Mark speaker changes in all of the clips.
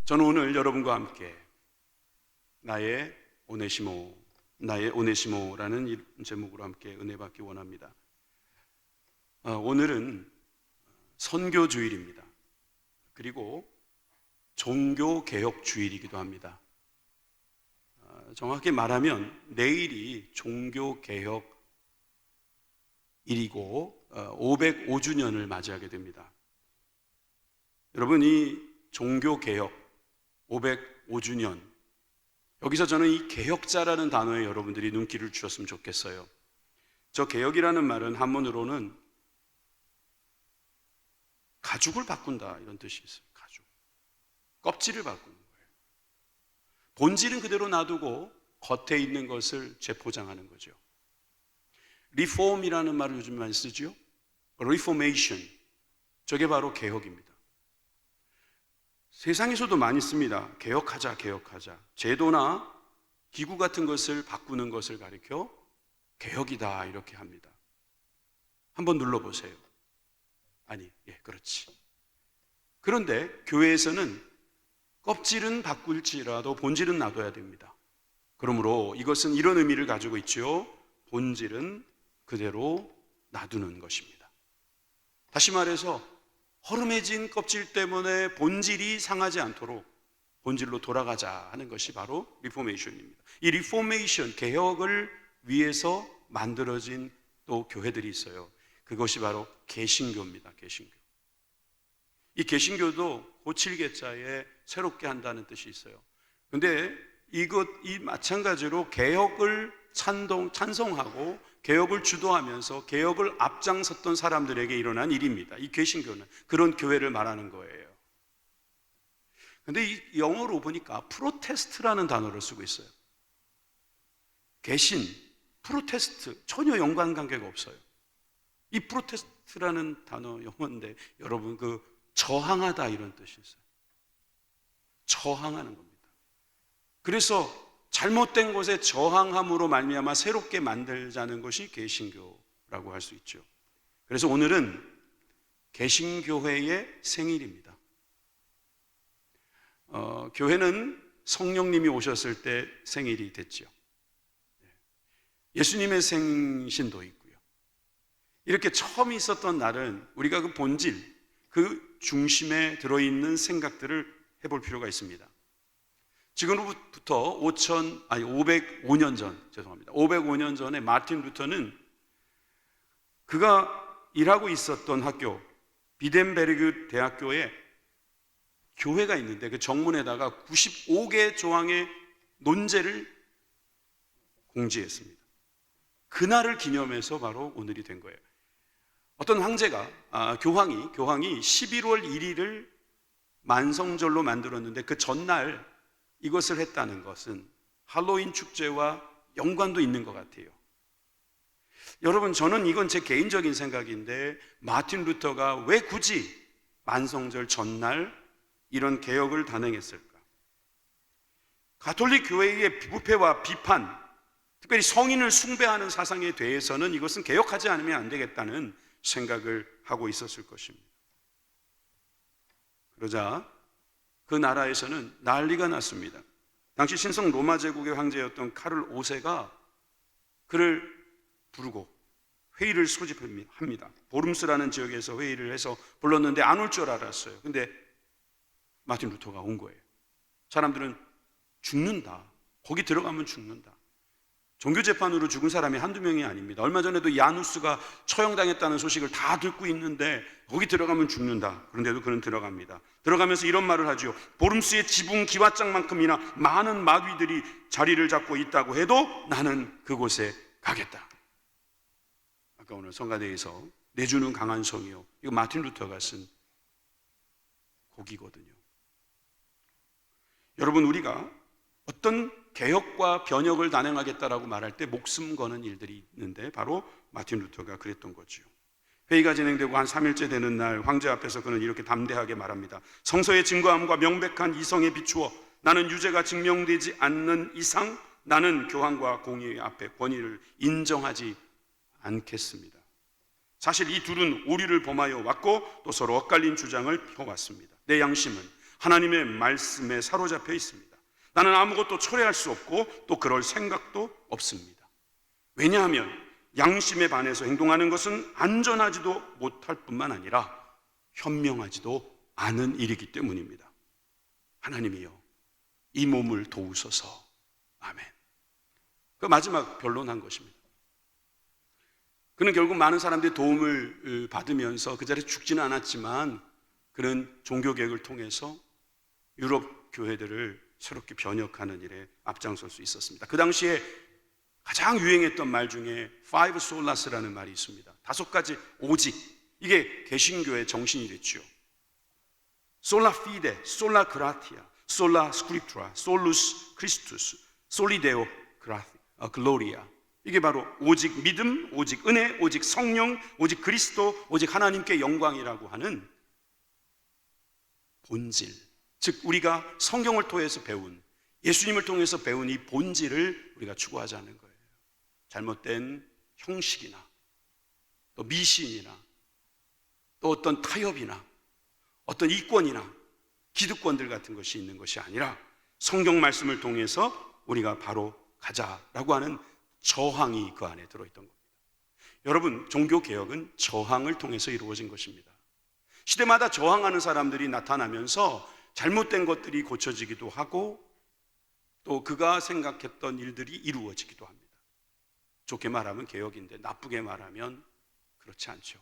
Speaker 1: 저는 오늘 여러분과 함께 나의 오네시모라는 제목으로 함께 은혜 받기 원합니다. 오늘은 선교주일입니다. 그리고 종교개혁주일이기도 합니다. 정확히 말하면 내일이 종교개혁일이고 505주년을 맞이하게 됩니다. 여러분, 이 종교개혁 505주년, 여기서 저는 이 개혁자라는 단어에 여러분들이 눈길을 주셨으면 좋겠어요. 저 개혁이라는 말은 한문으로는 가죽을 바꾼다 이런 뜻이 있어요. 가죽, 껍질을 바꾸는 거예요. 본질은 그대로 놔두고 겉에 있는 것을 재포장하는 거죠. 리폼이라는 말을 요즘 많이 쓰죠. 리포메이션, 저게 바로 개혁입니다. 세상에서도 많이 씁니다. 개혁하자. 제도나 기구 같은 것을 바꾸는 것을 가리켜 개혁이다 이렇게 합니다. 한번 눌러보세요. 그렇지. 그런데 교회에서는 껍질은 바꿀지라도 본질은 놔둬야 됩니다. 그러므로 이것은 이런 의미를 가지고 있죠. 본질은 그대로 놔두는 것입니다. 다시 말해서 허름해진 껍질 때문에 본질이 상하지 않도록 본질로 돌아가자 하는 것이 바로 리포메이션입니다. 이 리포메이션, 개혁을 위해서 만들어진 또 교회들이 있어요. 그것이 바로 개신교입니다. 개신교. 이 개신교도 고칠개자에 새롭게 한다는 뜻이 있어요. 그런데 이 마찬가지로 개혁을 찬성하고 개혁을 주도하면서 개혁을 앞장섰던 사람들에게 일어난 일입니다. 이 개신교는 그런 교회를 말하는 거예요. 그런데 이 영어로 보니까 프로테스트라는 단어를 쓰고 있어요. 개신, 프로테스트 전혀 연관관계가 없어요. 이 프로테스트라는 단어 영어인데 여러분 저항하다 이런 뜻이 있어요. 저항하는 겁니다. 그래서 잘못된 것에 저항함으로 말미암아 새롭게 만들자는 것이 개신교라고 할 수 있죠. 그래서 오늘은 개신교회의 생일입니다. 교회는 성령님이 오셨을 때 생일이 됐죠. 예수님의 생신도 있고요. 이렇게 처음 있었던 날은 우리가 그 본질, 그 중심에 들어있는 생각들을 해볼 필요가 있습니다. 지금으로부터 505년 전에 마틴 루터는 그가 일하고 있었던 학교 비덴베르그 대학교에 교회가 있는데 그 정문에다가 95개 조항의 논제를 공지했습니다. 그날을 기념해서 바로 오늘이 된 거예요. 어떤 황제가 교황이 11월 1일을 만성절로 만들었는데 그 전날 이것을 했다는 것은 할로윈 축제와 연관도 있는 것 같아요. 여러분, 저는 이건 제 개인적인 생각인데 마틴 루터가 왜 굳이 만성절 전날 이런 개혁을 단행했을까? 가톨릭 교회의 부패와 비판, 특별히 성인을 숭배하는 사상에 대해서는 이것은 개혁하지 않으면 안 되겠다는 생각을 하고 있었을 것입니다. 그러자 그 나라에서는 난리가 났습니다. 당시 신성 로마 제국의 황제였던 카를 5세가 그를 부르고 회의를 소집합니다. 보름스라는 지역에서 회의를 해서 불렀는데 안 올 줄 알았어요. 근데 마틴 루터가 온 거예요. 사람들은 죽는다. 거기 들어가면 죽는다. 종교재판으로 죽은 사람이 한두 명이 아닙니다. 얼마 전에도 야누스가 처형당했다는 소식을 다 듣고 있는데 거기 들어가면 죽는다. 그런데도 그는 들어갑니다. 들어가면서 이런 말을 하죠. 보름스의 지붕 기와장만큼이나 많은 마귀들이 자리를 잡고 있다고 해도 나는 그곳에 가겠다. 아까 오늘 성가대에서 내주는 강한 성이요, 이거 마틴 루터가 쓴 곡이거든요. 여러분, 우리가 어떤 개혁과 변혁을 단행하겠다라고 말할 때 목숨 거는 일들이 있는데 바로 마틴 루터가 그랬던 거죠. 회의가 진행되고 한 3일째 되는 날 황제 앞에서 그는 이렇게 담대하게 말합니다. 성서의 증거함과 명백한 이성에 비추어 나는 유죄가 증명되지 않는 이상 나는 교황과 공의 앞에 권위를 인정하지 않겠습니다. 사실 이 둘은 오류를 범하여 왔고 또 서로 엇갈린 주장을 펴왔습니다. 내 양심은 하나님의 말씀에 사로잡혀 있습니다. 나는 아무것도 초래할 수 없고 또 그럴 생각도 없습니다. 왜냐하면 양심에 반해서 행동하는 것은 안전하지도 못할 뿐만 아니라 현명하지도 않은 일이기 때문입니다. 하나님이여, 이 몸을 도우소서. 아멘. 그 마지막 변론한 것입니다. 그는 결국 많은 사람들의 도움을 받으면서 그 자리에 죽지는 않았지만 그는 종교개혁을 통해서 유럽 교회들을 새롭게 변혁하는 일에 앞장설 수 있었습니다. 그 당시에 가장 유행했던 말 중에 five solas라는 말이 있습니다. 5가지 오직, 이게 개신교의 정신이 됐죠. sola fide, sola gratia, sola scriptura, solus Christus, soli deo gloria. 이게 바로 오직 믿음, 오직 은혜, 오직 성령, 오직 그리스도, 오직 하나님께 영광이라고 하는 본질, 즉 우리가 성경을 통해서 배운, 예수님을 통해서 배운 이 본질을 우리가 추구하자는 거예요. 잘못된 형식이나 또 미신이나 또 어떤 타협이나 어떤 이권이나 기득권들 같은 것이 있는 것이 아니라 성경 말씀을 통해서 우리가 바로 가자라고 하는 저항이 그 안에 들어있던 겁니다. 여러분, 종교개혁은 저항을 통해서 이루어진 것입니다. 시대마다 저항하는 사람들이 나타나면서 잘못된 것들이 고쳐지기도 하고 또 그가 생각했던 일들이 이루어지기도 합니다. 좋게 말하면 개혁인데 나쁘게 말하면 그렇지 않죠.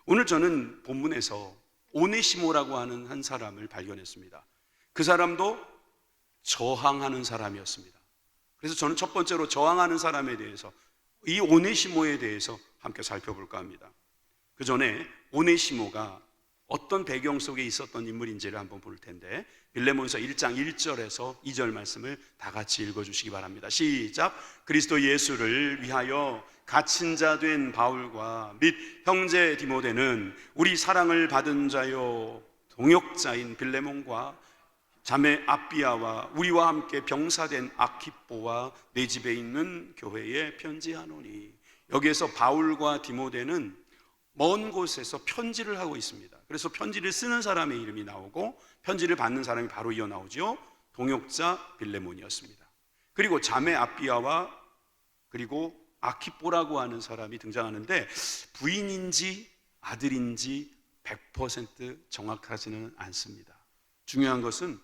Speaker 1: 오늘 저는 본문에서 오네시모라고 하는 한 사람을 발견했습니다. 그 사람도 저항하는 사람이었습니다. 그래서 저는 첫 번째로 저항하는 사람에 대해서, 이 오네시모에 대해서 함께 살펴볼까 합니다. 그 전에 오네시모가 어떤 배경 속에 있었던 인물인지를 한번 볼 텐데, 빌레몬서 1장 1절에서 2절 말씀을 다 같이 읽어주시기 바랍니다. 시작. 그리스도 예수를 위하여 갇힌 자 된 바울과 및 형제 디모데는 우리 사랑을 받은 자요 동역자인 빌레몬과 자매 아비아와 우리와 함께 병사된 아키뽀와 내 집에 있는 교회에 편지하노니. 여기에서 바울과 디모데는 먼 곳에서 편지를 하고 있습니다. 그래서 편지를 쓰는 사람의 이름이 나오고 편지를 받는 사람이 바로 이어 나오죠. 동역자 빌레몬이었습니다. 그리고 자매 아비아와 그리고 아키뽀라고 하는 사람이 등장하는데 부인인지 아들인지 100% 정확하지는 않습니다. 중요한 것은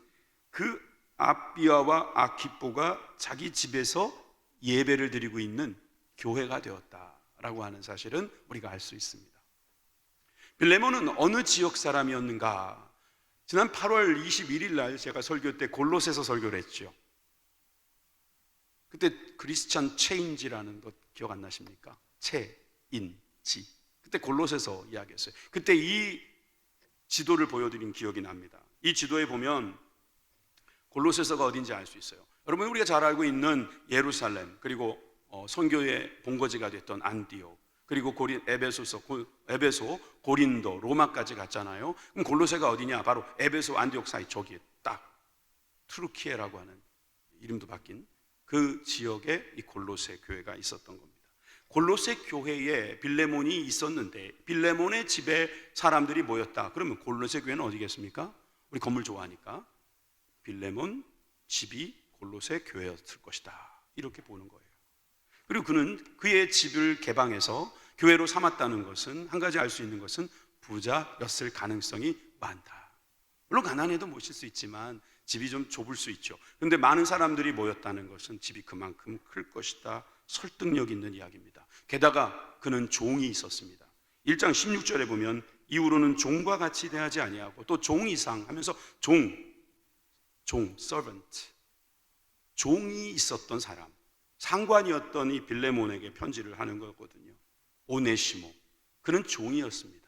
Speaker 1: 그 아비아와 아키뽀가 자기 집에서 예배를 드리고 있는 교회가 되었다라고 하는 사실은 우리가 알 수 있습니다. 빌레몬은 어느 지역 사람이었는가? 지난 8월 21일 날 제가 설교 때 골로새서 설교를 했죠. 그때 크리스찬 체인지라는 것 기억 안 나십니까? 체인지. 그때 골로새서 이야기했어요. 그때 이 지도를 보여드린 기억이 납니다. 이 지도에 보면 골로새서가 어딘지 알 수 있어요. 여러분, 우리가 잘 알고 있는 예루살렘, 그리고 선교의 본거지가 됐던 안디옥, 그리고 에베소, 고린도, 로마까지 갔잖아요. 그럼 골로새가 어디냐? 바로 에베소, 안디옥 사이 저기에 딱 트루키에라고 하는 이름도 바뀐 그 지역에 이 골로새 교회가 있었던 겁니다. 골로새 교회에 빌레몬이 있었는데 빌레몬의 집에 사람들이 모였다. 그러면 골로새 교회는 어디겠습니까? 우리 건물 좋아하니까 빌레몬 집이 골로새 교회였을 것이다, 이렇게 보는 거예요. 그리고 그는 그의 집을 개방해서 교회로 삼았다는 것은, 한 가지 알 수 있는 것은 부자였을 가능성이 많다. 물론 가난해도 모실 수 있지만 집이 좀 좁을 수 있죠. 그런데 많은 사람들이 모였다는 것은 집이 그만큼 클 것이다, 설득력 있는 이야기입니다. 게다가 그는 종이 있었습니다. 1장 16절에 보면 이후로는 종과 같이 대하지 아니하고 또 종 이상 하면서 종, servant, 종이 있었던 사람, 상관이었던 이 빌레몬에게 편지를 하는 거거든요. 오네시모, 그는 종이었습니다.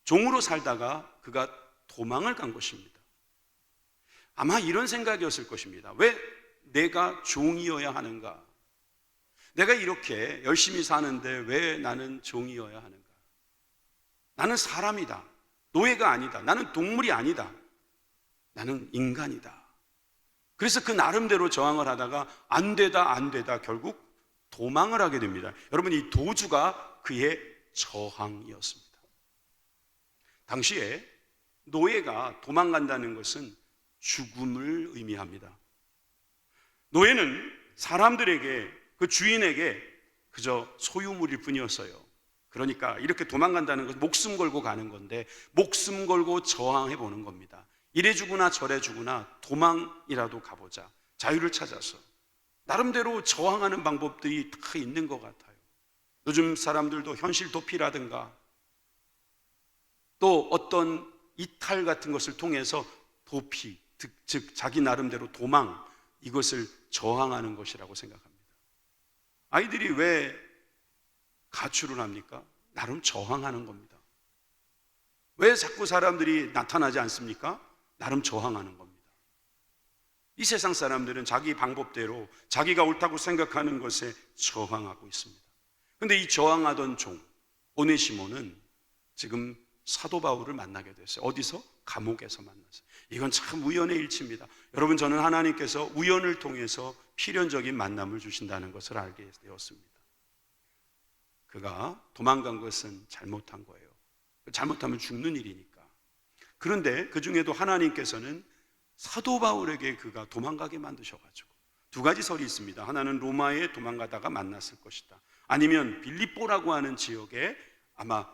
Speaker 1: 종으로 살다가 그가 도망을 간 것입니다. 아마 이런 생각이었을 것입니다. 왜 내가 종이어야 하는가? 내가 이렇게 열심히 사는데 왜 나는 종이어야 하는가? 나는 사람이다. 노예가 아니다. 나는 동물이 아니다. 나는 인간이다. 그래서 그 나름대로 저항을 하다가 안 되다 결국 도망을 하게 됩니다. 여러분, 이 도주가 그의 저항이었습니다. 당시에 노예가 도망간다는 것은 죽음을 의미합니다. 노예는 사람들에게, 그 주인에게 그저 소유물일 뿐이었어요. 그러니까 이렇게 도망간다는 것은 목숨 걸고 가는 건데, 목숨 걸고 저항해 보는 겁니다. 이래 주구나 저래 주구나 도망이라도 가보자. 자유를 찾아서 나름대로 저항하는 방법들이 다 있는 것 같아요. 요즘 사람들도 현실 도피라든가 또 어떤 이탈 같은 것을 통해서 도피, 즉 자기 나름대로 도망, 이것을 저항하는 것이라고 생각합니다. 아이들이 왜 가출을 합니까? 나름 저항하는 겁니다. 왜 자꾸 사람들이 나타나지 않습니까? 나름 저항하는 겁니다. 이 세상 사람들은 자기 방법대로 자기가 옳다고 생각하는 것에 저항하고 있습니다. 그런데 이 저항하던 종 오네시모는 지금 사도 바울을 만나게 됐어요. 어디서? 감옥에서 만났어요. 이건 참 우연의 일치입니다. 여러분, 저는 하나님께서 우연을 통해서 필연적인 만남을 주신다는 것을 알게 되었습니다. 그가 도망간 것은 잘못한 거예요. 잘못하면 죽는 일이니까. 그런데 그 중에도 하나님께서는 사도 바울에게 그가 도망가게 만드셔가지고 두 가지 설이 있습니다. 하나는 로마에 도망가다가 만났을 것이다. 아니면 빌립보라고 하는 지역에 아마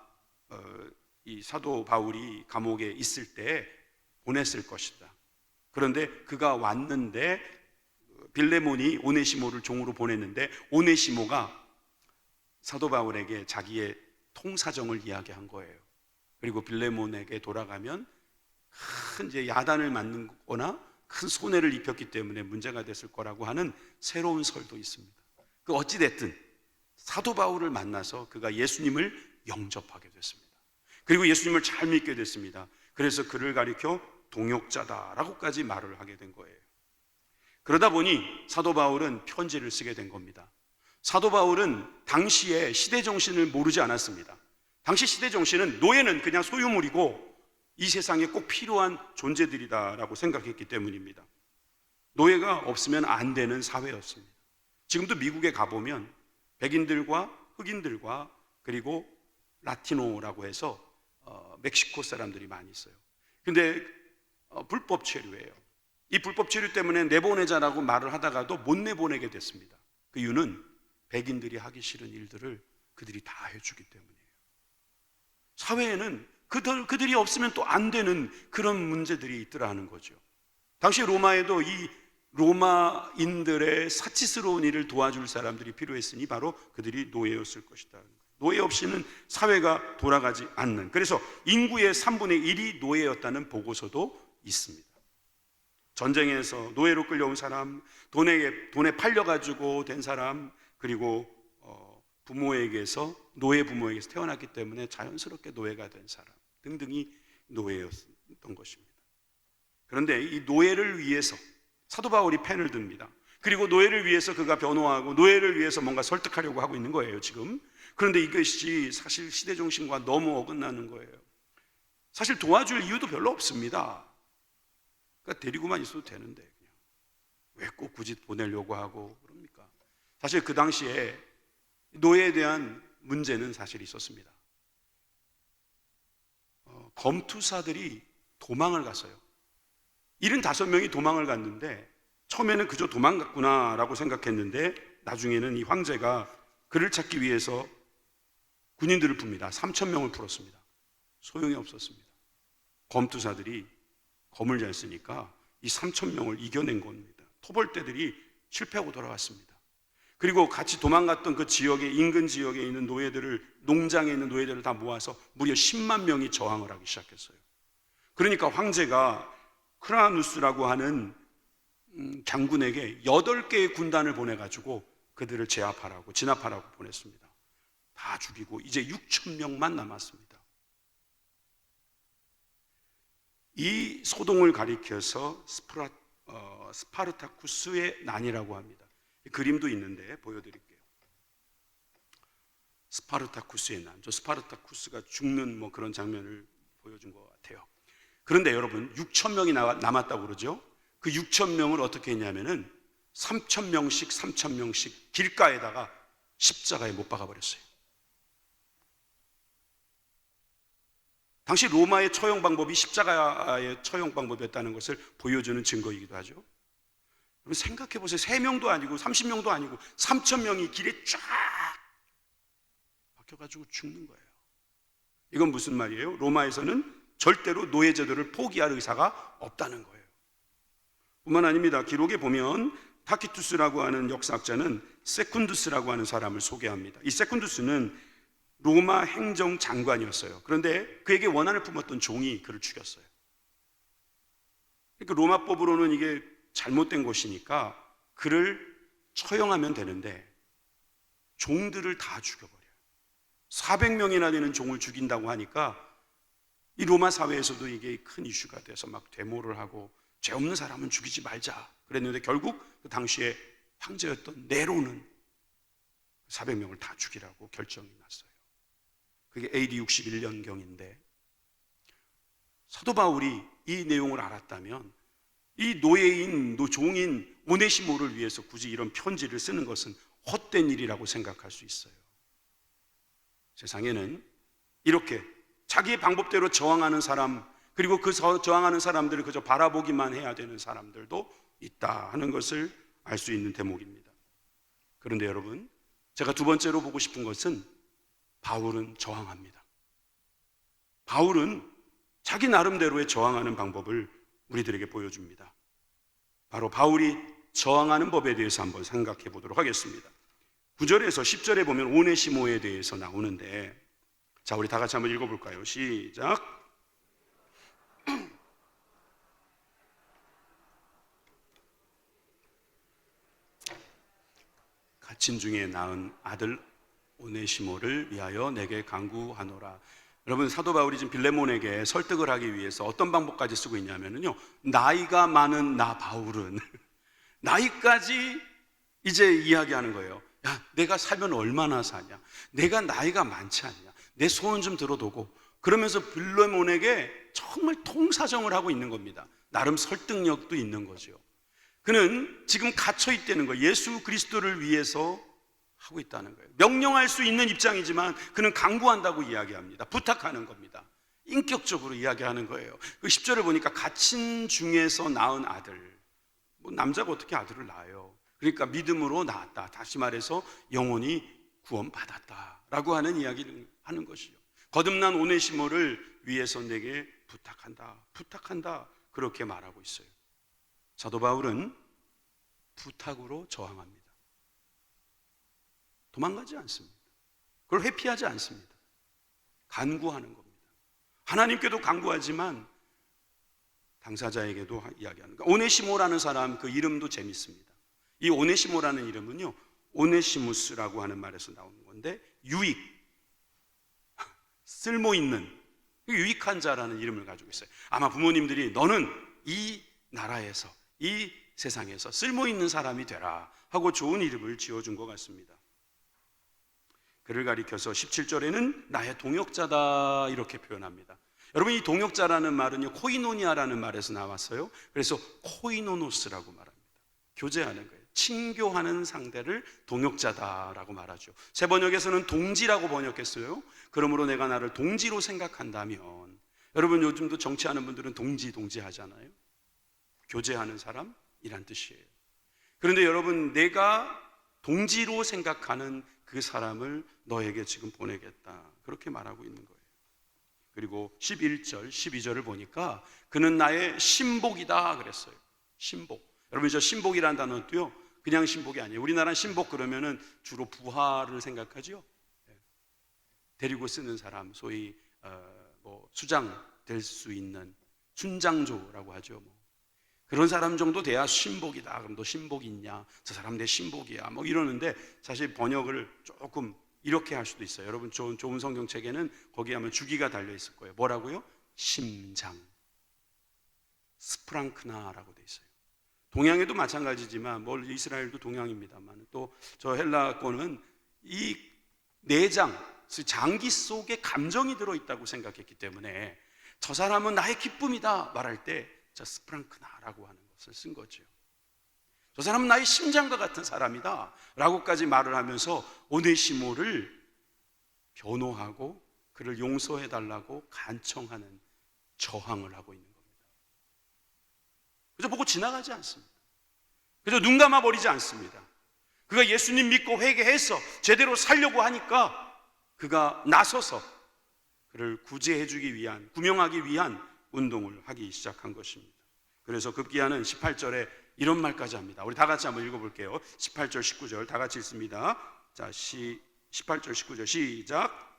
Speaker 1: 이 사도 바울이 감옥에 있을 때 보냈을 것이다. 그런데 그가 왔는데 빌레몬이 오네시모를 종으로 보냈는데 거가 사도 바울에게 자기의 통사정을 이야기한 거예요. 그리고 빌레몬에게 돌아가면 큰 이제 야단을 맞는 거나 큰 손해를 입혔기 때문에 문제가 됐을 거라고 하는 새로운 설도 있습니다. 그 어찌 됐든 사도 바울을 만나서 그가 예수님을 영접하게 됐습니다. 그리고 예수님을 잘 믿게 됐습니다. 그래서 그를 가리켜 동역자다라고까지 말을 하게 된 거예요. 그러다 보니 사도 바울은 편지를 쓰게 된 겁니다. 사도 바울은 당시의 시대 정신을 모르지 않았습니다. 당시 시대 정신은 노예는 그냥 소유물이고 이 세상에 꼭 필요한 존재들이다라고 생각했기 때문입니다. 노예가 없으면 안 되는 사회였습니다. 지금도 미국에 가보면 백인들과 흑인들과 그리고 라티노라고 해서 멕시코 사람들이 많이 있어요. 근데 불법 체류예요. 이 불법 체류 때문에 내보내자라고 말을 하다가도 못 내보내게 됐습니다. 그 이유는 백인들이 하기 싫은 일들을 그들이 다 해주기 때문이에요. 사회에는 그들이 없으면 또 안 되는 그런 문제들이 있더라는 거죠. 당시 로마에도 이 로마인들의 사치스러운 일을 도와줄 사람들이 필요했으니 바로 그들이 노예였을 것이다. 노예 없이는 사회가 돌아가지 않는, 그래서 인구의 3분의 1이 노예였다는 보고서도 있습니다. 전쟁에서 노예로 끌려온 사람, 돈에 팔려가지고 된 사람, 그리고 부모에게서 노예 부모에게서 태어났기 때문에 자연스럽게 노예가 된 사람 등등이 노예였던 것입니다. 그런데 이 노예를 위해서 사도 바울이 펜을 듭니다. 그리고 노예를 위해서 그가 변호하고 노예를 위해서 뭔가 설득하려고 하고 있는 거예요, 지금. 그런데 이것이 사실 시대 정신과 너무 어긋나는 거예요. 사실 도와줄 이유도 별로 없습니다. 그러니까 데리고만 있어도 되는데 그냥 왜 꼭 굳이 보내려고 하고 그럽니까? 사실 그 당시에 노예에 대한 문제는 사실 있었습니다. 검투사들이 도망을 갔어요. 75명이 도망을 갔는데 처음에는 그저 도망갔구나라고 생각했는데 나중에는 이 황제가 그를 찾기 위해서 군인들을 풉니다. 3,000명을 풀었습니다. 소용이 없었습니다. 검투사들이 검을 잘 쓰니까 이 3,000명을 이겨낸 겁니다. 토벌대들이 실패하고 돌아왔습니다. 그리고 같이 도망갔던 그 지역의 인근 지역에 있는 노예들을, 농장에 있는 노예들을 다 모아서 무려 10만 명이 저항을 하기 시작했어요. 그러니까 황제가 크라누스라고 하는 장군에게 8개의 군단을 보내가지고 그들을 진압하라고 보냈습니다. 다 죽이고 이제 6,000명만 남았습니다. 이 소동을 가리켜서 스파르타쿠스의 난이라고 합니다. 그림도 있는데 보여드릴게요. 스파르타쿠스의 난. 저 스파르타쿠스가 죽는 그런 장면을 보여준 것 같아요. 그런데 여러분 6,000명이 남았다고 그러죠. 그 6,000명을 어떻게 했냐면은 3,000명씩 길가에다가 십자가에 못 박아버렸어요. 당시 로마의 처형 방법이 십자가의 처형 방법이었다는 것을 보여주는 증거이기도 하죠. 여러분 생각해 보세요. 3명도 아니고 30명도 아니고 3,000명이 길에 쫙 박혀가지고 죽는 거예요. 이건 무슨 말이에요? 로마에서는 절대로 노예 제도를 포기할 의사가 없다는 거예요. 뿐만 아닙니다. 기록에 보면 타키투스라고 하는 역사학자는 세쿤두스라고 하는 사람을 소개합니다. 이 세쿤두스는 로마 행정장관이었어요. 그런데 그에게 원한을 품었던 종이 그를 죽였어요. 그러니까 로마법으로는 이게 잘못된 것이니까 그를 처형하면 되는데 종들을 다 죽여버려요. 400명이나 되는 종을 죽인다고 하니까 이 로마 사회에서도 이게 큰 이슈가 돼서 막 데모를 하고 죄 없는 사람은 죽이지 말자 그랬는데 결국 그 당시에 황제였던 네로는 400명을 다 죽이라고 결정이 났어요. 그게 AD 61년경인데 사도 바울이 이 내용을 알았다면 이 노예인, 종인 오네시모를 위해서 굳이 이런 편지를 쓰는 것은 헛된 일이라고 생각할 수 있어요. 세상에는 이렇게 자기의 방법대로 저항하는 사람, 그리고 그 저항하는 사람들을 그저 바라보기만 해야 되는 사람들도 있다 하는 것을 알 수 있는 대목입니다. 그런데 여러분, 제가 두 번째로 보고 싶은 것은 바울은 저항합니다. 바울은 자기 나름대로의 저항하는 방법을 우리들에게 보여줍니다. 바로 바울이 저항하는 법에 대해서 한번 생각해 보도록 하겠습니다. 9절에서 10절에 보면 오네시모에 대해서 나오는데, 자, 우리 다 같이 한번 읽어볼까요? 시작. 갇힌 중에 낳은 아들 오네시모를 위하여 내게 간구하노라. 여러분, 사도 바울이 지금 빌레몬에게 설득을 하기 위해서 어떤 방법까지 쓰고 있냐면요, 나이가 많은 나 바울은 나이까지 이제 이야기하는 거예요. 야, 내가 살면 얼마나 사냐? 내가 나이가 많지 않냐? 내 소원 좀 들어두고. 그러면서 빌레몬에게 정말 통사정을 하고 있는 겁니다. 나름 설득력도 있는 거죠. 그는 지금 갇혀 있다는 거예요. 예수 그리스도를 위해서 하고 있다는 거예요. 명령할 수 있는 입장이지만 그는 강구한다고 이야기합니다. 부탁하는 겁니다. 인격적으로 이야기하는 거예요. 그 10절을 보니까 갇힌 중에서 낳은 아들, 남자가 어떻게 아들을 낳아요? 그러니까 믿음으로 낳았다. 다시 말해서 영혼이 구원받았다라고 하는 이야기를 하는 것이죠. 거듭난 오네시모를 위해서 내게 부탁한다 그렇게 말하고 있어요. 사도 바울은 부탁으로 저항합니다. 도망가지 않습니다. 그걸 회피하지 않습니다. 간구하는 겁니다. 하나님께도 간구하지만 당사자에게도 이야기하는 거예요. 오네시모라는 사람, 그 이름도 재밌습니다. 이 오네시모라는 이름은요, 오네시무스라고 하는 말에서 나오는 건데, 유익, 쓸모있는, 유익한 자라는 이름을 가지고 있어요. 아마 부모님들이 너는 이 나라에서, 이 세상에서 쓸모있는 사람이 되라 하고 좋은 이름을 지어준 것 같습니다. 그를 가리켜서 17절에는 나의 동역자다 이렇게 표현합니다. 여러분, 이 동역자라는 말은요, 코이노니아라는 말에서 나왔어요. 그래서 코이노노스라고 말합니다. 교제하는 거예요. 친교하는 상대를 동역자다라고 말하죠. 새 번역에서는 동지라고 번역했어요. 그러므로 내가 나를 동지로 생각한다면, 여러분 요즘도 정치하는 분들은 동지 하잖아요. 교제하는 사람이란 뜻이에요. 그런데 여러분, 내가 동지로 생각하는 그 사람을 너에게 지금 보내겠다 그렇게 말하고 있는 거예요. 그리고 11절, 12절을 보니까 그는 나의 신복이다 그랬어요. 신복. 여러분, 저 신복이라는 단어도요, 그냥 신복이 아니에요. 우리나라 신복 그러면은 주로 부하를 생각하죠. 데리고 쓰는 사람, 소위 수장 될 수 있는 순장조라고 하죠. 그런 사람 정도 돼야 신복이다. 그럼 너 신복 있냐? 저 사람 내 신복이야. 이러는데 사실 번역을 조금 이렇게 할 수도 있어요. 여러분, 좋은 성경책에는 거기에 하면 주기가 달려 있을 거예요. 뭐라고요? 심장, 스프랑크나라고 돼 있어요. 동양에도 마찬가지지만, 이스라엘도 동양입니다만, 또 저 헬라권은 이 내장, 장기 속에 감정이 들어있다고 생각했기 때문에 저 사람은 나의 기쁨이다 말할 때 저 스프랑크나라고 하는 것을 쓴 거죠. 저 사람은 나의 심장과 같은 사람이다 라고까지 말을 하면서 오네시모를 변호하고 그를 용서해달라고 간청하는 저항을 하고 있는 겁니다. 그저 보고 지나가지 않습니다. 그저 눈 감아버리지 않습니다. 그가 예수님 믿고 회개해서 제대로 살려고 하니까 그가 나서서 그를 구제해주기 위한, 구명하기 위한 운동을 하기 시작한 것입니다. 그래서 급기야는 18절에 이런 말까지 합니다. 우리 다 같이 한번 읽어볼게요. 18절 19절 다 같이 읽습니다. 자, 18절 19절 시작.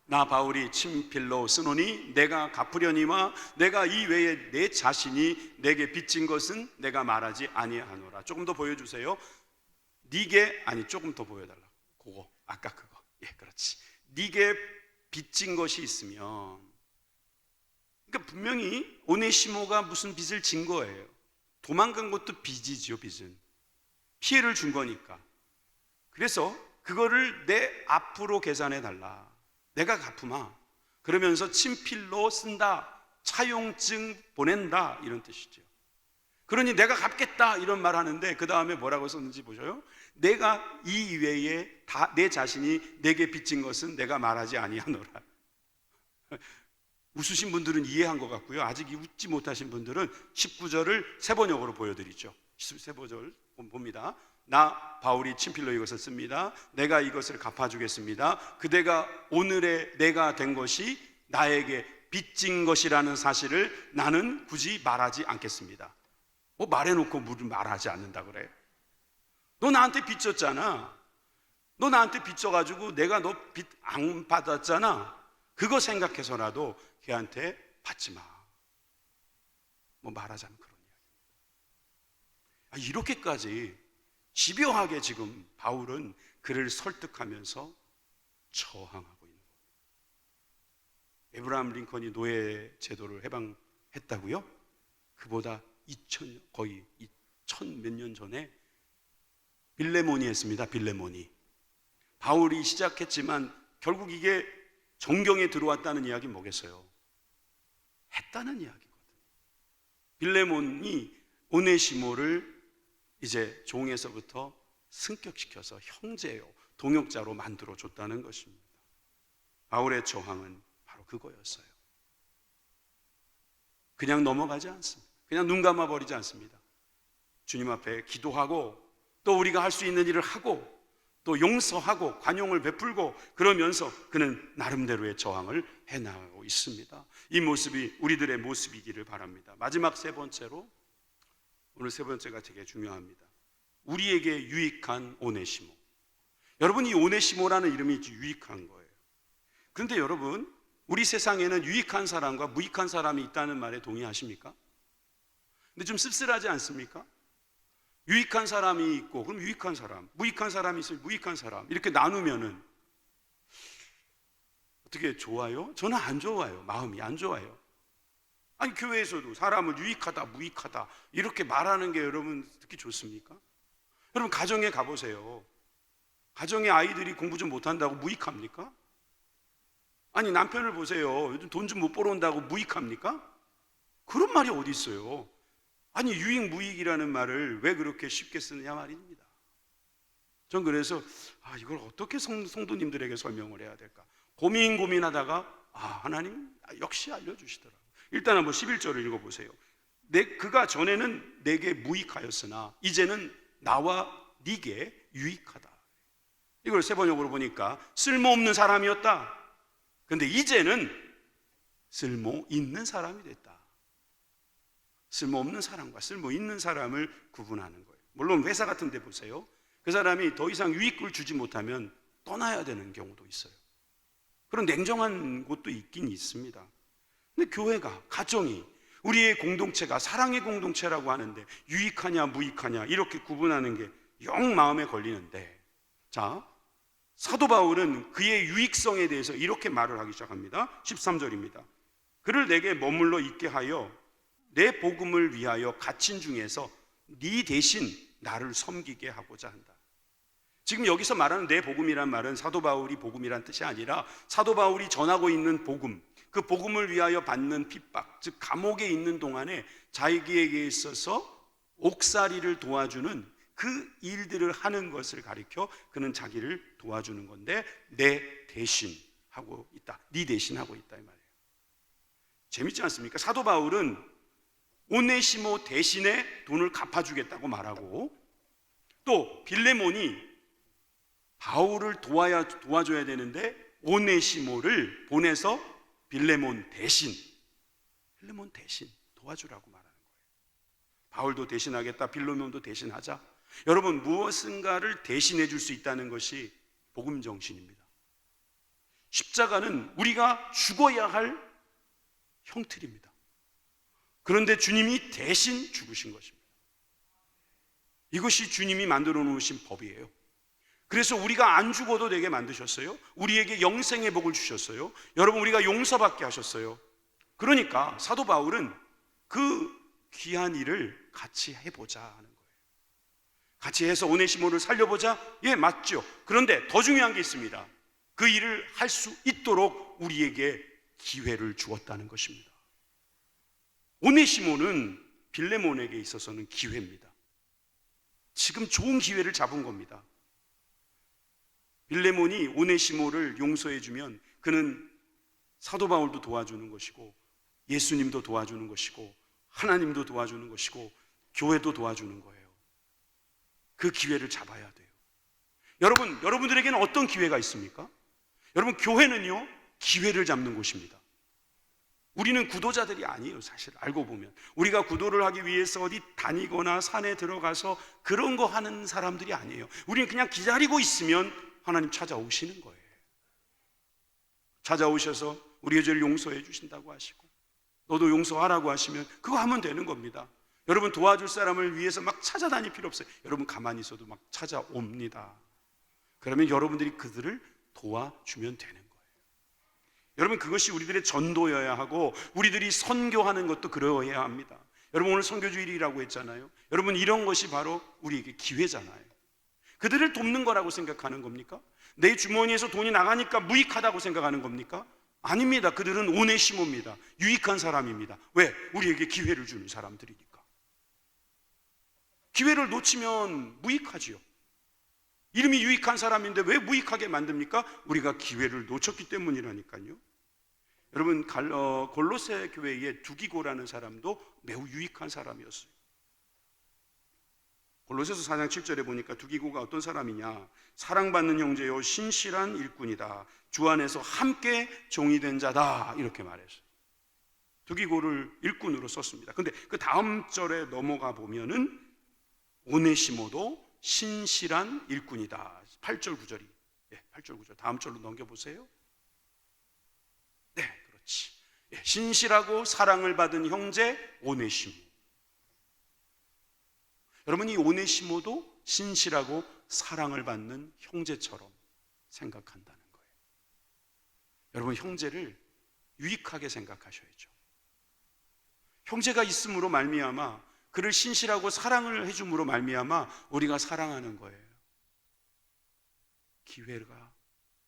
Speaker 1: 나 바울이 친필로 쓰노니 내가 갚으려니와 내가 이외에 내 자신이 내게 빚진 것은 내가 말하지 아니하노라. 조금 더 보여주세요. 네게, 아니 조금 더 보여달라고. 그거 아까 그거. 예, 그렇지. 네게 빚진 것이 있으면, 그러니까 분명히 오네시모가 무슨 빚을 진 거예요. 도망간 것도 빚이지요. 빚은 피해를 준 거니까. 그래서 그거를 내 앞으로 계산해 달라. 내가 갚으마. 그러면서 친필로 쓴다, 차용증 보낸다, 이런 뜻이죠. 그러니 내가 갚겠다 이런 말 하는데 그 다음에 뭐라고 썼는지 보셔요. 내가 이 이외에 다 내 자신이 내게 빚진 것은 내가 말하지 아니하노라. 웃으신 분들은 이해한 것 같고요. 아직 웃지 못하신 분들은 19절을 세 번역으로 보여드리죠. 세 번절 봅니다. 나 바울이 친필로 이것을 씁니다. 내가 이것을 갚아주겠습니다. 그대가 오늘의 내가 된 것이 나에게 빚진 것이라는 사실을 나는 굳이 말하지 않겠습니다. 뭐 말해놓고 말하지 않는다 그래? 너 나한테 빚졌잖아. 너 나한테 빚져가지고 내가 너 빚 안 받았잖아. 그거 생각해서라도 걔한테 받지 마. 뭐 말하자면 그런 이야기입니다. 이렇게까지 집요하게 지금 바울은 그를 설득하면서 저항하고 있는 겁니다. 에브라함 링컨이 노예 제도를 해방했다고요? 그보다 거의 2000 몇 년 전에 빌레몬이 했습니다. 빌레몬이. 바울이 시작했지만 결국 이게 정경에 들어왔다는 이야기는 뭐겠어요? 했다는 이야기거든요. 빌레몬이 오네시모를 이제 종에서부터 승격시켜서 형제요, 동역자로 만들어줬다는 것입니다. 바울의 저항은 바로 그거였어요. 그냥 넘어가지 않습니다. 그냥 눈 감아버리지 않습니다. 주님 앞에 기도하고 또 우리가 할 수 있는 일을 하고 또 용서하고 관용을 베풀고 그러면서 그는 나름대로의 저항을 해나가고 있습니다. 이 모습이 우리들의 모습이기를 바랍니다. 마지막 세 번째로, 오늘 세 번째가 되게 중요합니다. 우리에게 유익한 오네시모. 여러분, 이 오네시모라는 이름이 유익한 거예요. 그런데 여러분, 우리 세상에는 유익한 사람과 무익한 사람이 있다는 말에 동의하십니까? 근데 좀 씁쓸하지 않습니까? 유익한 사람이 있고 그럼 유익한 사람, 무익한 사람이 있으면 무익한 사람, 이렇게 나누면은 어떻게 좋아요? 저는 안 좋아요. 마음이 안 좋아요. 아니, 교회에서도 사람을 유익하다, 무익하다 이렇게 말하는 게 여러분 듣기 좋습니까? 여러분, 가정에 가보세요. 가정에 아이들이 공부 좀 못한다고 무익합니까? 아니, 남편을 보세요. 요즘 돈 좀 못 벌어온다고 무익합니까? 그런 말이 어디 있어요? 아니, 유익 무익이라는 말을 왜 그렇게 쉽게 쓰느냐 말입니다. 전 그래서 이걸 어떻게 성도님들에게 설명을 해야 될까 고민하다가 하나님 역시 알려주시더라고요. 일단 한번 11절을 읽어보세요. 그가 전에는 내게 무익하였으나 이제는 나와 네게 유익하다. 이걸 세 번역으로 보니까 쓸모없는 사람이었다. 그런데 이제는 쓸모 있는 사람이 됐다. 쓸모없는 사람과 쓸모 있는 사람을 구분하는 거예요. 물론 회사 같은 데 보세요. 그 사람이 더 이상 유익을 주지 못하면 떠나야 되는 경우도 있어요. 그런 냉정한 곳도 있긴 있습니다. 근데 교회가, 가정이, 우리의 공동체가 사랑의 공동체라고 하는데 유익하냐 무익하냐 이렇게 구분하는 게 영 마음에 걸리는데, 자, 사도 바울은 그의 유익성에 대해서 이렇게 말을 하기 시작합니다. 13절입니다. 그를 내게 머물러 있게 하여 내 복음을 위하여 갇힌 중에서 네 대신 나를 섬기게 하고자 한다. 지금 여기서 말하는 내 복음이란 말은 사도 바울이 복음이란 뜻이 아니라 사도 바울이 전하고 있는 복음, 그 복음을 위하여 받는 핍박, 즉 감옥에 있는 동안에 자기에게 있어서 옥살이를 도와주는 그 일들을 하는 것을 가리켜 그는 자기를 도와주는 건데, 내 대신 하고 있다, 네 대신 하고 있다 이 말이에요. 재밌지 않습니까? 사도 바울은 오네시모 대신에 돈을 갚아주겠다고 말하고, 또 빌레몬이 바울을 도와줘야 되는데 오네시모를 보내서 빌레몬 대신 도와주라고 말하는 거예요. 바울도 대신하겠다, 빌레몬도 대신하자. 여러분, 무엇인가를 대신해 줄 수 있다는 것이 복음 정신입니다. 십자가는 우리가 죽어야 할 형틀입니다. 그런데 주님이 대신 죽으신 것입니다. 이것이 주님이 만들어 놓으신 법이에요. 그래서 우리가 안 죽어도 되게 만드셨어요. 우리에게 영생의 복을 주셨어요. 여러분, 우리가 용서받게 하셨어요. 그러니까 사도 바울은 그 귀한 일을 같이 해보자 하는 거예요. 같이 해서 오네시모를 살려보자? 예, 맞죠. 그런데 더 중요한 게 있습니다. 그 일을 할 수 있도록 우리에게 기회를 주었다는 것입니다. 오네시모는 빌레몬에게 있어서는 기회입니다. 지금 좋은 기회를 잡은 겁니다. 빌레몬이 오네시모를 용서해주면 그는 사도 바울도 도와주는 것이고, 예수님도 도와주는 것이고, 하나님도 도와주는 것이고, 교회도 도와주는 거예요. 그 기회를 잡아야 돼요. 여러분들에게는 어떤 기회가 있습니까? 여러분, 교회는요, 기회를 잡는 곳입니다. 우리는 구도자들이 아니에요. 사실 알고 보면 우리가 구도를 하기 위해서 어디 다니거나 산에 들어가서 그런 거 하는 사람들이 아니에요. 우리는 그냥 기다리고 있으면 하나님 찾아오시는 거예요. 찾아오셔서 우리의 죄를 용서해 주신다고 하시고, 너도 용서하라고 하시면 그거 하면 되는 겁니다. 여러분, 도와줄 사람을 위해서 막 찾아다닐 필요 없어요. 여러분, 가만히 있어도 막 찾아옵니다. 그러면 여러분들이 그들을 도와주면 되는 거예요. 여러분, 그것이 우리들의 전도여야 하고, 우리들이 선교하는 것도 그러해야 합니다. 여러분, 오늘 선교주일이라고 했잖아요. 여러분, 이런 것이 바로 우리에게 기회잖아요. 그들을 돕는 거라고 생각하는 겁니까? 내 주머니에서 돈이 나가니까 무익하다고 생각하는 겁니까? 아닙니다. 그들은 오네시모입니다. 유익한 사람입니다. 왜? 우리에게 기회를 주는 사람들이니까. 기회를 놓치면 무익하지요. 이름이 유익한 사람인데 왜 무익하게 만듭니까? 우리가 기회를 놓쳤기 때문이라니까요. 여러분, 골로새 교회의 두기고라는 사람도 매우 유익한 사람이었어요. 골로새서 4장 7절에 보니까 두기고가 어떤 사람이냐, 사랑받는 형제요 신실한 일꾼이다, 주 안에서 함께 종이 된 자다, 이렇게 말했어요. 두기고를 일꾼으로 썼습니다. 근데 그 다음 절에 넘어가 보면은 오네시모도 신실한 일꾼이다. 8절 9절이 8절 9절 다음 절로 넘겨보세요. 네, 그렇지. 신실하고 사랑을 받은 형제 오네시모. 여러분, 이 오네시모도 신실하고 사랑을 받는 형제처럼 생각한다는 거예요. 여러분, 형제를 유익하게 생각하셔야죠. 형제가 있음으로 말미암아, 그를 신실하고 사랑을 해줌으로 말미암아 우리가 사랑하는 거예요. 기회가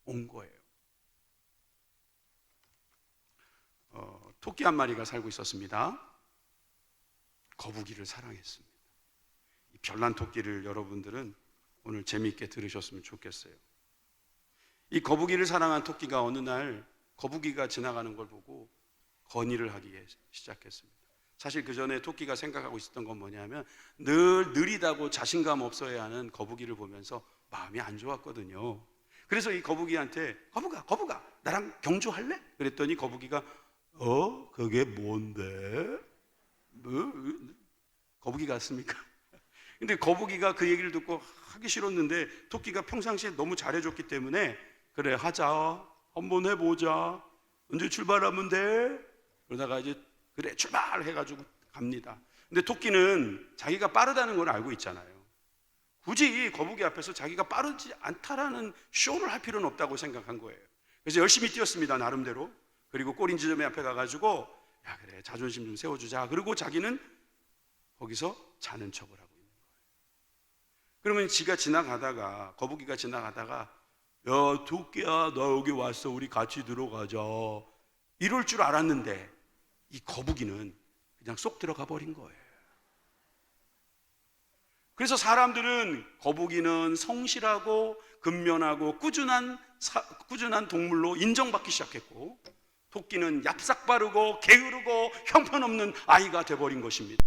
Speaker 1: 온 거예요. 토끼 한 마리가 살고 있었습니다. 거북이를 사랑했습니다. 이 별난 토끼를 여러분들은 오늘 재미있게 들으셨으면 좋겠어요. 이 거북이를 사랑한 토끼가 어느 날 거북이가 지나가는 걸 보고 건의를 하기 시작했습니다. 사실 그 전에 토끼가 생각하고 있었던 건 뭐냐면, 늘 느리다고 자신감 없어야 하는 거북이를 보면서 마음이 안 좋았거든요. 그래서 이 거북이한테 거북아 나랑 경주할래? 그랬더니 거북이가 그게 뭔데? 거북이 같습니까? 근데 거북이가 그 얘기를 듣고 하기 싫었는데, 토끼가 평상시에 너무 잘해줬기 때문에 그래 하자, 한번 해보자, 언제 출발하면 돼? 그러다가 이제 그래 출발해가지고 갑니다. 근데 토끼는 자기가 빠르다는 걸 알고 있잖아요. 굳이 거북이 앞에서 자기가 빠르지 않다라는 쇼를 할 필요는 없다고 생각한 거예요. 그래서 열심히 뛰었습니다, 나름대로. 그리고 꼬린 지점에 앞에 가가지고 야 그래 자존심 좀 세워주자. 그리고 자기는 거기서 자는 척을 하고 있는 거예요. 그러면 지가 지나가다가, 거북이가 지나가다가 야 토끼야 나 여기 왔어, 우리 같이 들어가자, 이럴 줄 알았는데 이 거북이는 그냥 쏙 들어가 버린 거예요. 그래서 사람들은 거북이는 성실하고 근면하고 꾸준한 동물로 인정받기 시작했고, 토끼는 얍삭 바르고 게으르고 형편없는 아이가 돼버린 것입니다.